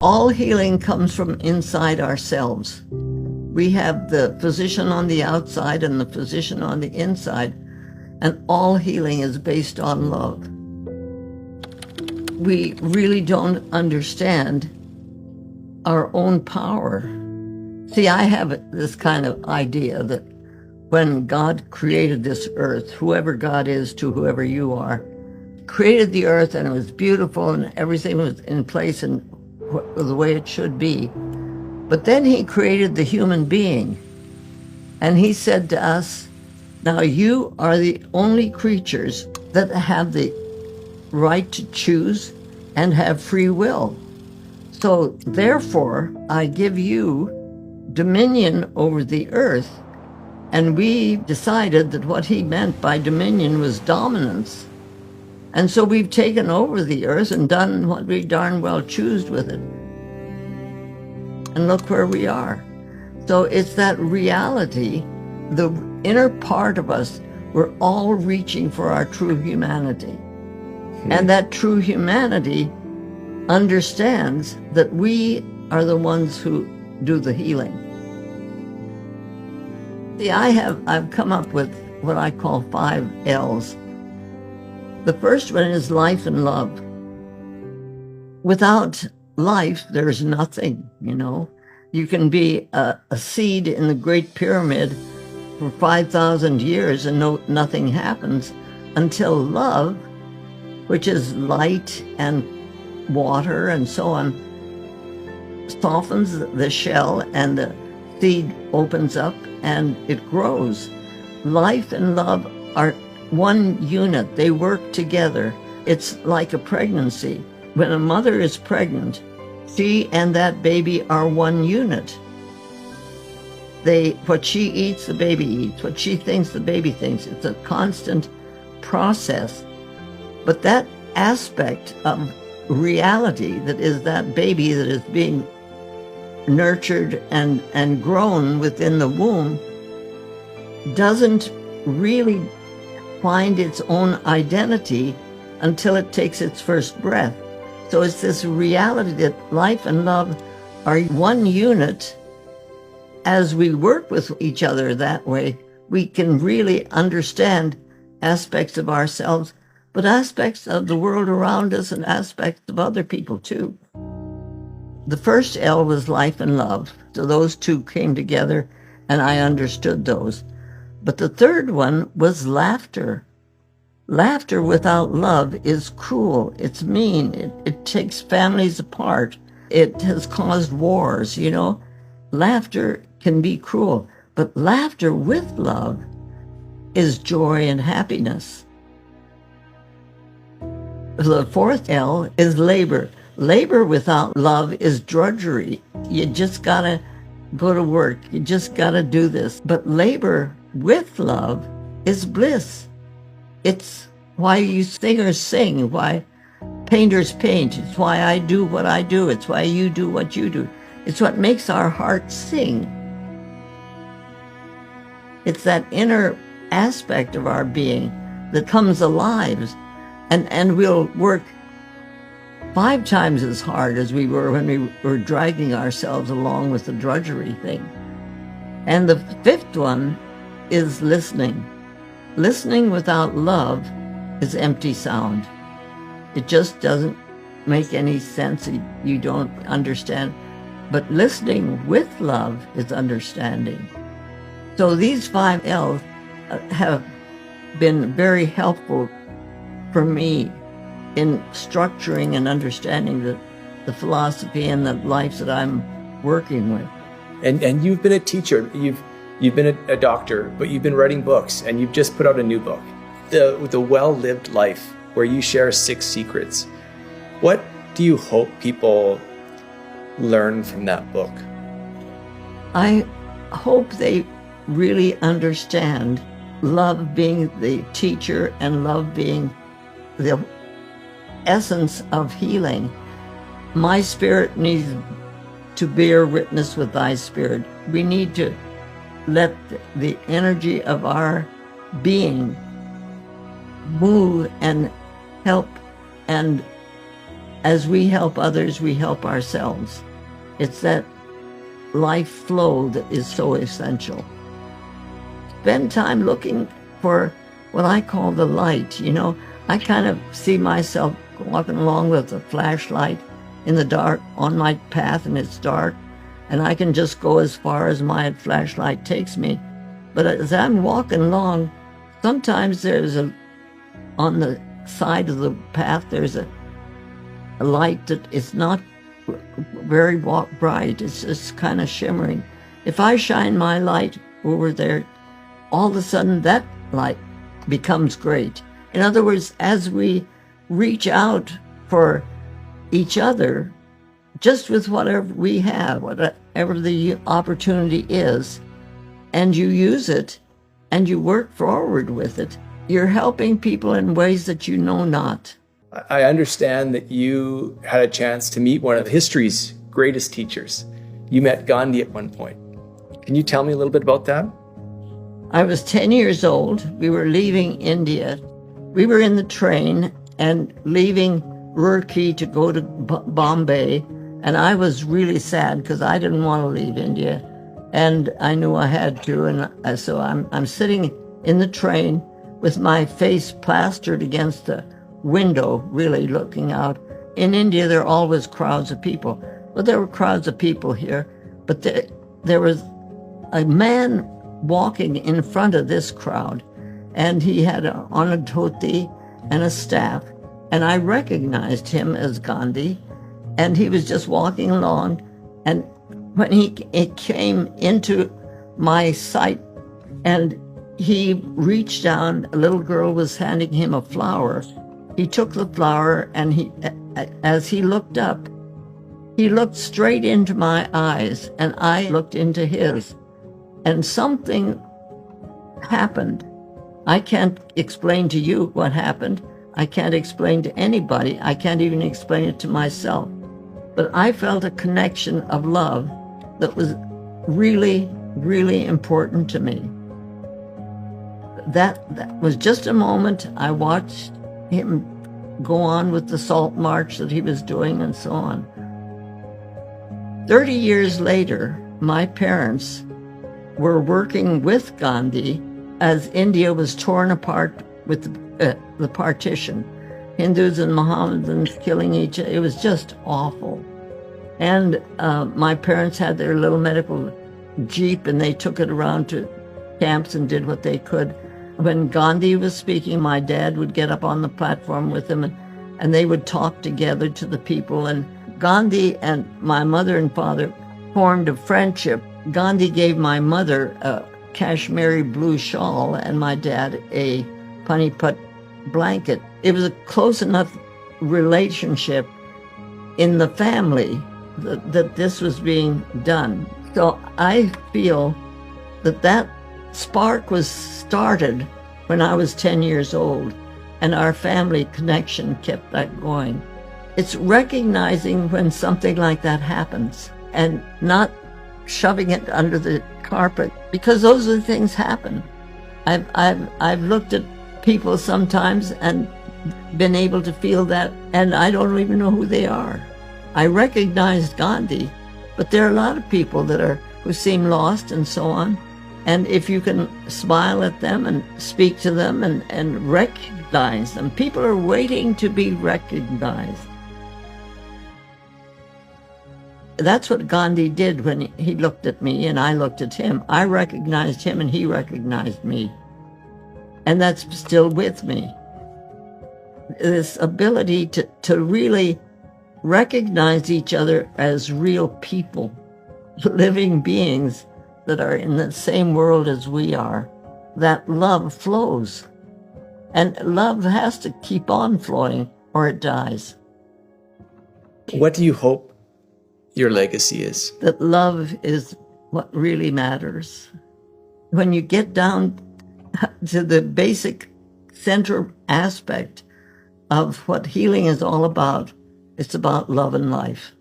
All healing comes from inside ourselves. We have the physician on the outside and the physician on the inside, and all healing is based on love. We really don't understand our own power. See, I have this kind of idea that when God created this earth, whoever God is to whoever you are, created the earth and it was beautiful and everything was in place and the way it should be. But then he created the human being, and he said to us, now you are the only creatures that have the right to choose and have free will. So therefore, I give you dominion over the earth. And we decided that what he meant by dominion was dominance. And so we've taken over the earth and done what we darn well choose with it. And look where we are. So it's that reality, the inner part of us, we're all reaching for our true humanity. And that true humanity understands that we are the ones who do the healing. See, I've come up with what I call 5 L's. The first one is life and love. Without life, there's nothing, you know. You can be a seed in the Great Pyramid for 5,000 years and nothing happens until love, which is light and water and so on, softens the shell and the seed opens up and it grows. Life and love are one unit. They work together. It's like a pregnancy. When a mother is pregnant, she and that baby are one unit. What she eats, the baby eats. What she thinks, the baby thinks. It's a constant process. But that aspect of reality that is that baby that is being nurtured and grown within the womb doesn't really find its own identity until it takes its first breath. So it's this reality that life and love are one unit. As we work with each other that way, we can really understand aspects of ourselves, but aspects of the world around us and aspects of other people too. The first L was life and love. So those two came together and I understood those. But the third one was laughter. Laughter without love is cruel. It's mean. It takes families apart. It has caused wars, you know. Laughter can be cruel, but laughter with love is joy and happiness. The fourth L is labor. Labor without love is drudgery. You just gotta go to work. You just gotta do this. But labor with love is bliss. It's why you singers sing, why painters paint. It's why I do what I do. It's why you do what you do. It's what makes our hearts sing. It's that inner aspect of our being that comes alive, and we'll work 5 times as hard as we were when we were dragging ourselves along with the drudgery thing. And the 5th one is listening. Listening without love is empty sound. It just doesn't make any sense. You don't understand. But listening with love is understanding. So these 5 L's have been very helpful for me in structuring and understanding the philosophy and the life that I'm working with. And you've been a teacher, you've been a doctor, but you've been writing books, and you've just put out a new book, The Well-Lived Life, where you share 6 secrets. What do you hope people learn from that book? I hope they really understand love being the teacher and love being the essence of healing. My spirit needs to bear witness with thy spirit. We need to let the energy of our being move and help and as we help others, we help ourselves. It's that life flow that is so essential. Spend time looking for what I call the light. You know, I kind of see myself walking along with a flashlight in the dark on my path, and it's dark, and I can just go as far as my flashlight takes me. But as I'm walking along, sometimes on the side of the path, there's a light that is not very bright. It's just kind of shimmering. If I shine my light over there, all of a sudden that light becomes great. In other words, as we reach out for each other, just with whatever we have, whatever the opportunity is, and you use it and you work forward with it, you're helping people in ways that you know not. I understand that you had a chance to meet one of history's greatest teachers. You met Gandhi at one point. Can you tell me a little bit about that? I was 10 years old. We were leaving India. We were in the train and leaving Roorkee to go to Bombay. And I was really sad because I didn't want to leave India. And I knew I had to. And so I'm sitting in the train with my face plastered against the window, really looking out. In India, there are always crowds of people. Well, there were crowds of people here, but there was a man walking in front of this crowd, and he had on a dhoti and a staff, and I recognized him as Gandhi, and he was just walking along, and when it came into my sight, and he reached down, a little girl was handing him a flower. He took the flower, and as he looked up, he looked straight into my eyes, and I looked into his. And something happened. I can't explain to you what happened. I can't explain to anybody. I can't even explain it to myself. But I felt a connection of love that was really, really important to me. That was just a moment. I watched him go on with the Salt March that he was doing and so on. 30 years later, my parents were working with Gandhi as India was torn apart with the partition. Hindus and Mohammedans killing each other. It was just awful. And my parents had their little medical jeep, and they took it around to camps and did what they could. When Gandhi was speaking, my dad would get up on the platform with him, and they would talk together to the people. And Gandhi and my mother and father formed a friendship. Gandhi gave my mother a Kashmiri blue shawl and my dad a Panipat blanket. It was a close enough relationship in the family that this was being done. So I feel that spark was started when I was 10 years old, and our family connection kept that going. It's recognizing when something like that happens and not shoving it under the carpet, because those are the things happen. I've looked at people sometimes and been able to feel that, and I don't even know who they are. I recognized Gandhi, but there are a lot of people who seem lost and so on. And if you can smile at them and speak to them and recognize them, people are waiting to be recognized. That's what Gandhi did when he looked at me and I looked at him. I recognized him and he recognized me. And that's still with me. This ability to really recognize each other as real people, living beings that are in the same world as we are. That love flows. And love has to keep on flowing or it dies. What do you hope your legacy is? That love is what really matters. When you get down to the basic center aspect of what healing is all about, it's about love and life.